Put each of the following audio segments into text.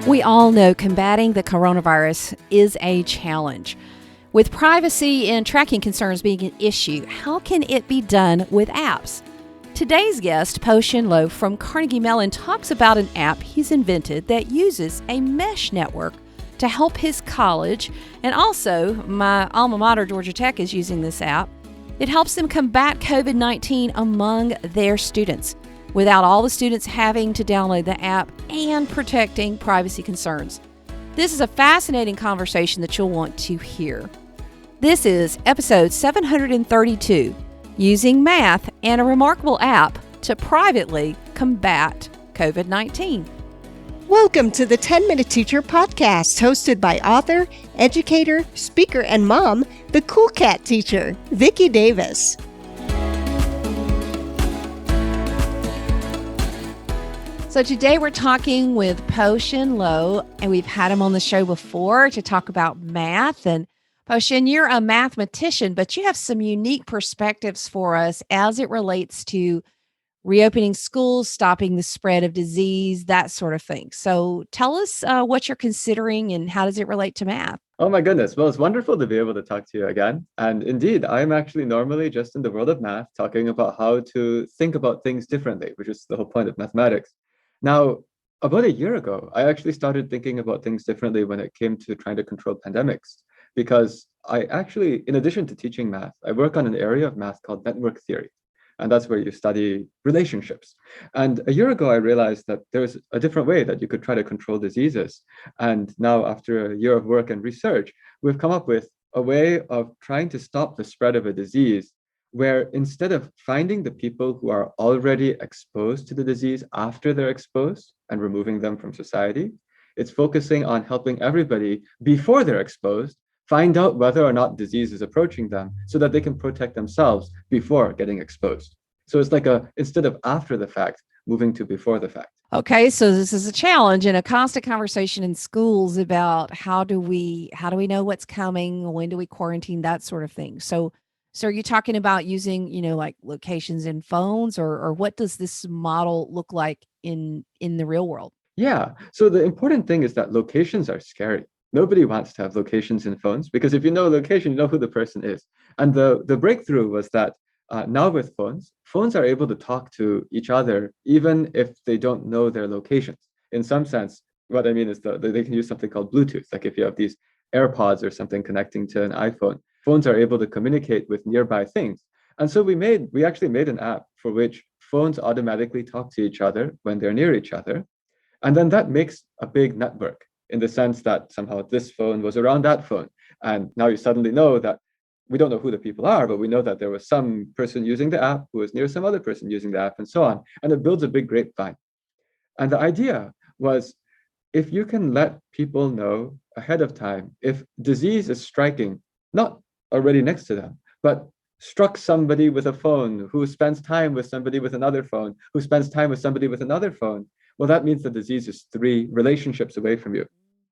We all know combating the coronavirus is a challenge. With privacy and tracking concerns being an issue, how can it be done with apps? Today's guest, Po Shin Lo from Carnegie Mellon, talks about an app he's invented that uses a mesh network to help his college, and also my alma mater, Georgia Tech, is using this app. It helps them combat COVID-19 among their students, without all the students having to download the app and protecting privacy concerns. This is a fascinating conversation that you'll want to hear. This is episode 732, Using Math and a Remarkable App to Privately Combat COVID-19. Welcome to the 10-Minute Teacher Podcast, hosted by author, educator, speaker, and mom, the Cool Cat teacher, Vicki Davis. So today we're talking with Po Shin Lo, and we've had him on the show before to talk about math. And Po Shin, you're a mathematician, but you have some unique perspectives for us as it relates to reopening schools, stopping the spread of disease, that sort of thing. So tell us what you're considering and how does it relate to math? Oh my goodness. Well, it's wonderful to be able to talk to you again. And indeed, I'm actually normally just in the world of math, talking about how to think about things differently, which is the whole point of mathematics. Now, about a year ago, I actually started thinking about things differently when it came to trying to control pandemics, because I actually, in addition to teaching math, I work on an area of math called network theory. And that's where you study relationships. And a year ago, I realized that there's a different way that you could try to control diseases. And now, after a year of work and research, we've come up with a way of trying to stop the spread of a disease where instead of finding the people who are already exposed to the disease after they're exposed and removing them from society, it's focusing on helping everybody before they're exposed find out whether or not disease is approaching them so that they can protect themselves before getting exposed. So it's like instead of after the fact, moving to before the fact. Okay, so this is a challenge and a constant conversation in schools about how do we know what's coming, when do we quarantine, that sort of thing. So are you talking about using, like locations in phones, or what does this model look like in the real world? Yeah. So the important thing is that locations are scary. Nobody wants to have locations in phones because if you know a location, you know who the person is. And the breakthrough was that now with phones are able to talk to each other even if they don't know their locations. In some sense, what I mean is that they can use something called Bluetooth. Like if you have these AirPods or something connecting to an iPhone, phones are able to communicate with nearby things. And so we actually made an app for which phones automatically talk to each other when they're near each other. And then that makes a big network in the sense that somehow this phone was around that phone. And now you suddenly know that we don't know who the people are, but we know that there was some person using the app who was near some other person using the app and so on. And it builds a big grapevine. And the idea was if you can let people know ahead of time, if disease is striking, not already next to them, but struck somebody with a phone who spends time with somebody with another phone, who spends time with somebody with another phone, well, that means the disease is 3 relationships away from you.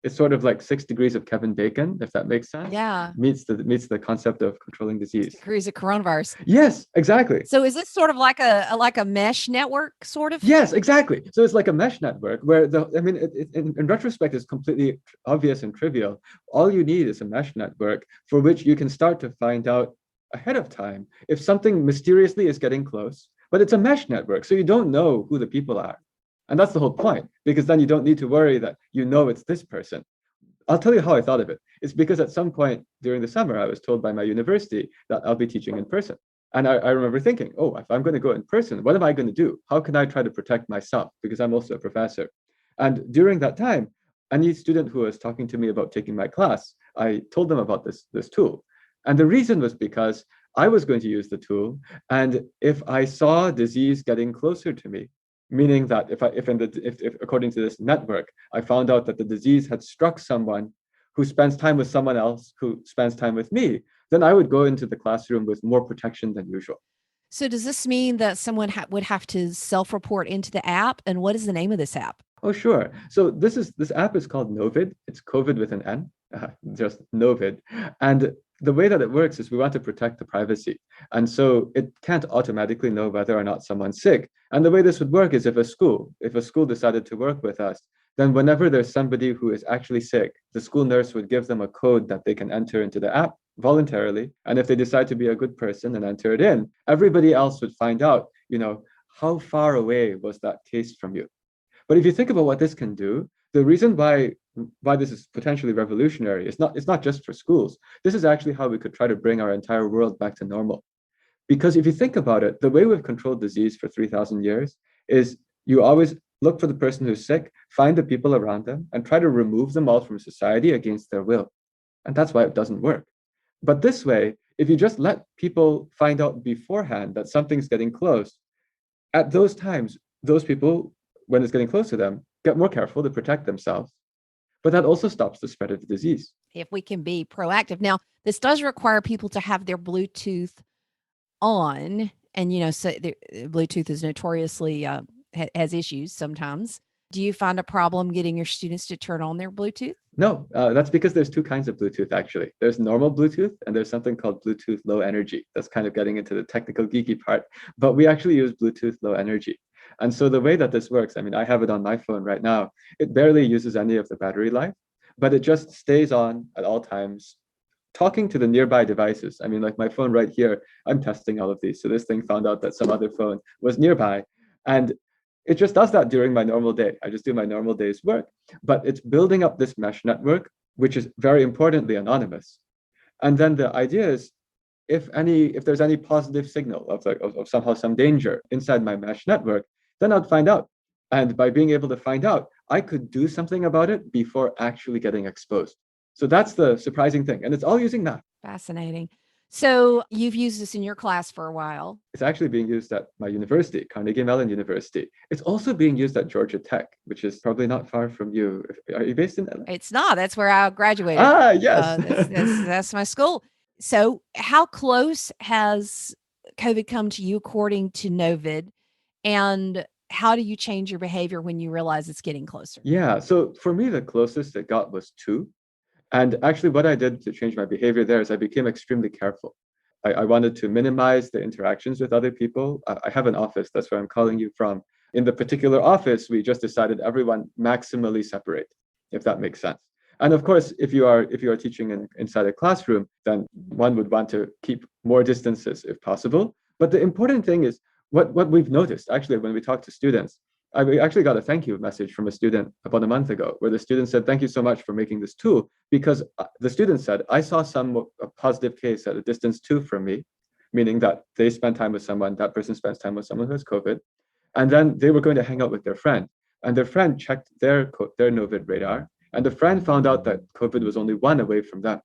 It's sort of like 6 degrees of Kevin Bacon, if that makes sense. Yeah. Meets the concept of controlling disease. 6 degrees of coronavirus. Yes, exactly. So is this sort of like a mesh network, sort of? Yes, exactly. So it's like a mesh network where in retrospect, it's completely obvious and trivial. All you need is a mesh network for which you can start to find out ahead of time if something mysteriously is getting close, but it's a mesh network, so you don't know who the people are. And that's the whole point, because then you don't need to worry that it's this person. I'll tell you how I thought of it. It's because at some point during the summer, I was told by my university that I'll be teaching in person. And I remember thinking, if I'm going to go in person, what am I going to do? How can I try to protect myself? Because I'm also a professor. And during that time, any student who was talking to me about taking my class, I told them about this tool. And the reason was because I was going to use the tool. And if I saw disease getting closer to me, meaning that if according to this network, I found out that the disease had struck someone who spends time with someone else who spends time with me, then I would go into the classroom with more protection than usual. So does this mean that someone would have to self-report into the app? And what is the name of this app? Oh, sure. So this app is called Novid. It's COVID with an N, just Novid. And the way that it works is we want to protect the privacy. And so it can't automatically know whether or not someone's sick. And the way this would work is if a school decided to work with us, then whenever there's somebody who is actually sick, the school nurse would give them a code that they can enter into the app voluntarily. And if they decide to be a good person and enter it in, everybody else would find out, how far away was that case from you? But if you think about what this can do, the reason why this is potentially revolutionary, it's not just for schools. This is actually how we could try to bring our entire world back to normal. Because if you think about it, the way we've controlled disease for 3,000 years is you always look for the person who's sick, find the people around them, and try to remove them all from society against their will. And that's why it doesn't work. But this way, if you just let people find out beforehand that something's getting close, at those times, those people, when it's getting close to them, get more careful to protect themselves. But that also stops the spread of the disease. If we can be proactive. Now, this does require people to have their Bluetooth on, and so Bluetooth is notoriously has issues sometimes. Do you find a problem getting your students to turn on their Bluetooth? No, that's because there's two kinds of Bluetooth, actually. There's normal Bluetooth, and there's something called Bluetooth low energy. That's kind of getting into the technical geeky part, but we actually use Bluetooth low energy. And so the way that this works, I have it on my phone right now. It barely uses any of the battery life, but it just stays on at all times, talking to the nearby devices. Like my phone right here, I'm testing all of these. So this thing found out that some other phone was nearby, and it just does that during my normal day. I just do my normal day's work, but it's building up this mesh network, which is very importantly anonymous. And then the idea is, if there's any positive signal of somehow some danger inside my mesh network, then I'd find out. And by being able to find out, I could do something about it before actually getting exposed. So that's the surprising thing. And it's all using that. Fascinating. So you've used this in your class for a while. It's actually being used at my university, Carnegie Mellon University. It's also being used at Georgia Tech, which is probably not far from you. Are you based in LA? It's not. That's where I graduated. Yes. That's my school. So how close has COVID come to you according to Novid? And how do you change your behavior when you realize it's getting closer? Yeah. So for me, the closest it got was 2. And actually, what I did to change my behavior there is I became extremely careful. I wanted to minimize the interactions with other people. I have an office, that's where I'm calling you from. In the particular office, we just decided everyone maximally separate, if that makes sense. And of course, if you are teaching inside a classroom, then one would want to keep more distances if possible. But the important thing is what we've noticed, actually, when we talk to students. I actually got a thank you message from a student about a month ago, where the student said, "Thank you so much for making this tool," because the student said, "I saw a positive case at a distance 2 from me," meaning that they spent time with someone, that person spends time with someone who has COVID, and then they were going to hang out with their friend, and their friend checked their Novid radar, and the friend found out that COVID was only 1 away from them,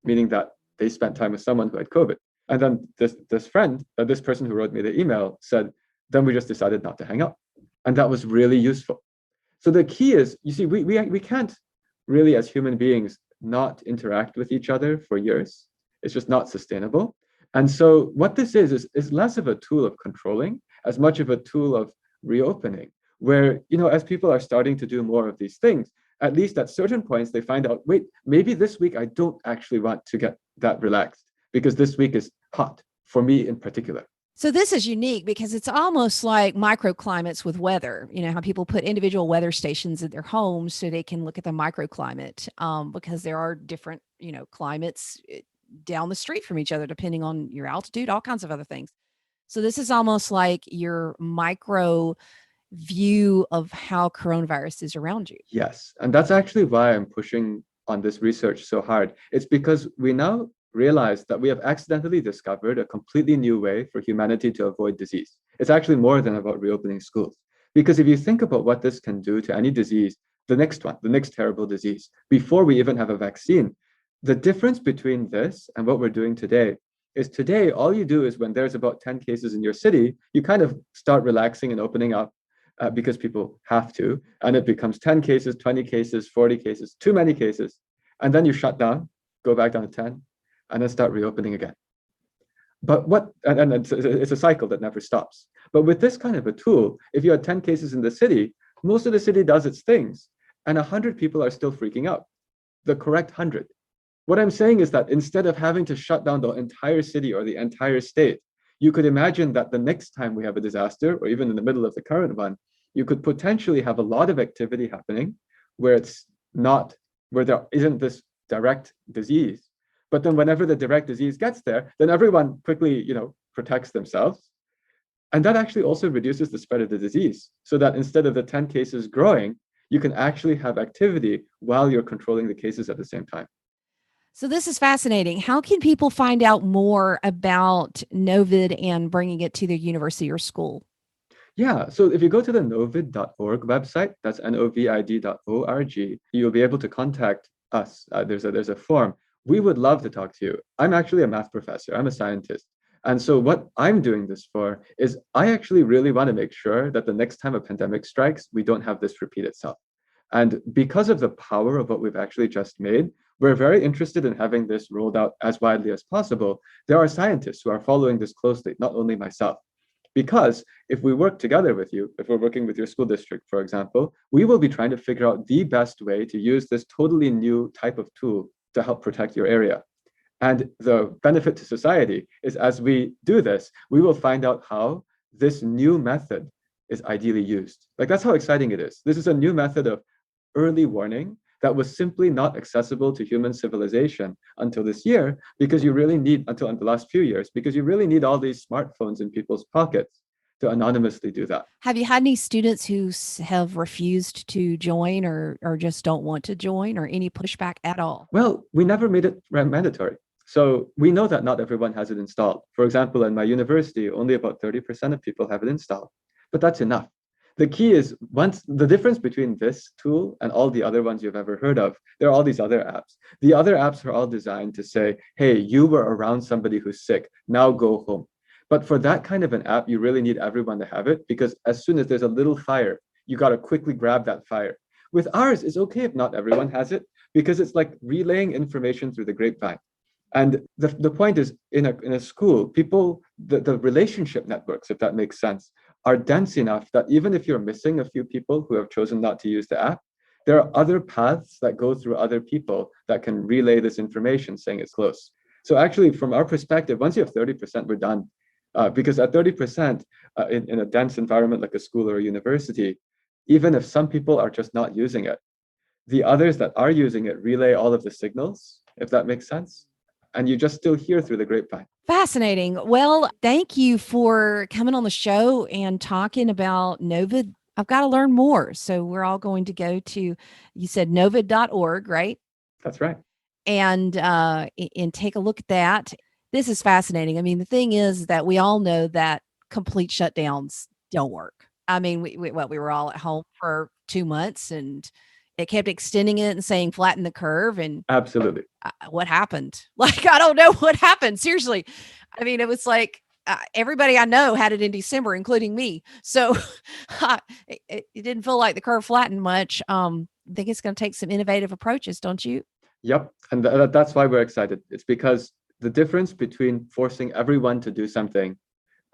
meaning that they spent time with someone who had COVID. And then this person who wrote me the email said, "Then we just decided not to hang out." And that was really useful. So the key is, you see, we can't really, as human beings, not interact with each other for years. It's just not sustainable. And so what this is less of a tool of controlling, as much of a tool of reopening, where, as people are starting to do more of these things, at least at certain points, they find out, wait, maybe this week I don't actually want to get that relaxed because this week is hot for me in particular. So this is unique because it's almost like microclimates with weather. How people put individual weather stations in their homes so they can look at the microclimate, because there are different, climates down the street from each other, depending on your altitude, all kinds of other things. So this is almost like your micro view of how coronavirus is around you. Yes. And that's actually why I'm pushing on this research so hard. It's because we now realize that we have accidentally discovered a completely new way for humanity to avoid disease. It's actually more than about reopening schools. Because if you think about what this can do to any disease, the next terrible disease, before we even have a vaccine, the difference between this and what we're doing today is today, all you do is when there's about 10 cases in your city, you kind of start relaxing and opening up because people have to. And it becomes 10 cases, 20 cases, 40 cases, too many cases. And then you shut down, go back down to 10, and then start reopening again. But and it's a cycle that never stops. But with this kind of a tool, if you had 10 cases in the city, most of the city does its things, and 100 people are still freaking out. The correct 100. What I'm saying is that instead of having to shut down the entire city or the entire state, you could imagine that the next time we have a disaster, or even in the middle of the current one, you could potentially have a lot of activity happening where it's not, where there isn't this direct disease. But then whenever the direct disease gets there, then everyone quickly, protects themselves. And that actually also reduces the spread of the disease, so that instead of the 10 cases growing, you can actually have activity while you're controlling the cases at the same time. So this is fascinating. How can people find out more about Novid and bringing it to their university or school? Yeah, so if you go to the novid.org website, that's novid.org, you'll be able to contact us. There's a form. We would love to talk to you. I'm actually a math professor. I'm a scientist. And so what I'm doing this for is I actually really want to make sure that the next time a pandemic strikes, we don't have this repeat itself. And because of the power of what we've actually just made, we're very interested in having this rolled out as widely as possible. There are scientists who are following this closely, not only myself. Because if we work together with you, if we're working with your school district, for example, we will be trying to figure out the best way to use this totally new type of tool to help protect your area. And the benefit to society is as we do this, we will find out how this new method is ideally used. Like, that's how exciting it is. This is a new method of early warning that was simply not accessible to human civilization until this year, because you really need, until the last few years, because you really need all these smartphones in people's pockets to anonymously do that. Have you had any students who have refused to join or just don't want to join, or any pushback at all? Well, we never made it mandatory. So we know that not everyone has it installed. For example, in my university, only about 30% of people have it installed, but that's enough. The key is, once the difference between this tool and all the other ones you've ever heard of, there are all these other apps. The other apps are all designed to say, hey, you were around somebody who's sick, now go home. But for that kind of an app, you really need everyone to have it, because as soon as there's a little fire, you got to quickly grab that fire. With ours, it's okay if not everyone has it, because it's like relaying information through the grapevine. And the point is, in a school, people, the relationship networks, if that makes sense, are dense enough that even if you're missing a few people who have chosen not to use the app, there are other paths that go through other people that can relay this information saying it's close. So actually, from our perspective, once you have 30%, we're done. Because at 30%, in a dense environment like a school or a university, even if some people are just not using it, the others that are using it relay all of the signals, if that makes sense. And you just still hear through the grapevine. Fascinating. Well, thank you for coming on the show and talking about Novid. I've got to learn more. So we're all going to go to, you said novid.org, right? That's right. And take a look at that. This is fascinating. I mean, the thing is that we all know that complete shutdowns don't work. I mean, we were all at home for 2 months, and it kept extending it and saying flatten the curve. And absolutely, what happened? Like, I don't know what happened. Seriously. I mean, it was like everybody I know had it in December, including me. So it didn't feel like the curve flattened much. I think it's going to take some innovative approaches, don't you? Yep. And that's why we're excited. It's because the difference between forcing everyone to do something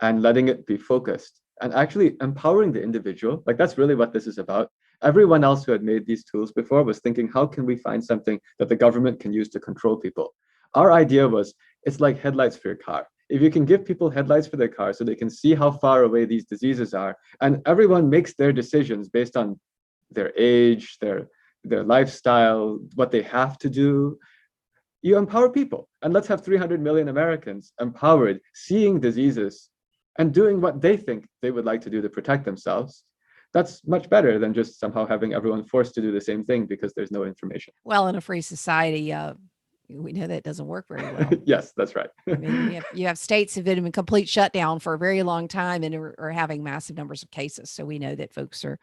and letting it be focused and actually empowering the individual, like that's really what this is about. Everyone else who had made these tools before was thinking, how can we find something that the government can use to control people? Our idea was, it's like headlights for your car. If you can give people headlights for their car so they can see how far away these diseases are, and everyone makes their decisions based on their age, their lifestyle, what they have to do, you empower people. And let's have 300 million Americans empowered, seeing diseases and doing what they think they would like to do to protect themselves. That's much better than just somehow having everyone forced to do the same thing because there's no information. Well, in a free society, we know that doesn't work very well. Yes, that's right. I mean, you have states that have been in complete shutdown for a very long time and are having massive numbers of cases. So we know that folks are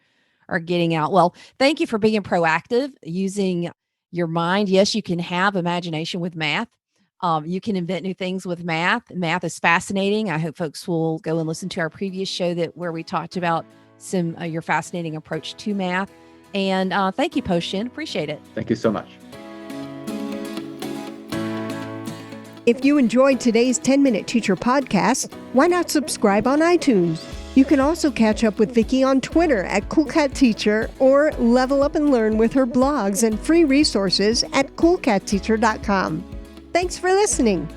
getting out. Well, thank you for being proactive, using your mind. Yes, you can have imagination with math. You can invent new things with math. Math is fascinating. I hope folks will go and listen to our previous show where we talked about some your fascinating approach to math. And thank you, Po-Shin. Appreciate it. Thank you so much. If you enjoyed today's 10-Minute Teacher podcast, why not subscribe on iTunes? You can also catch up with Vicki on Twitter at CoolCatTeacher, or level up and learn with her blogs and free resources at CoolCatTeacher.com. Thanks for listening.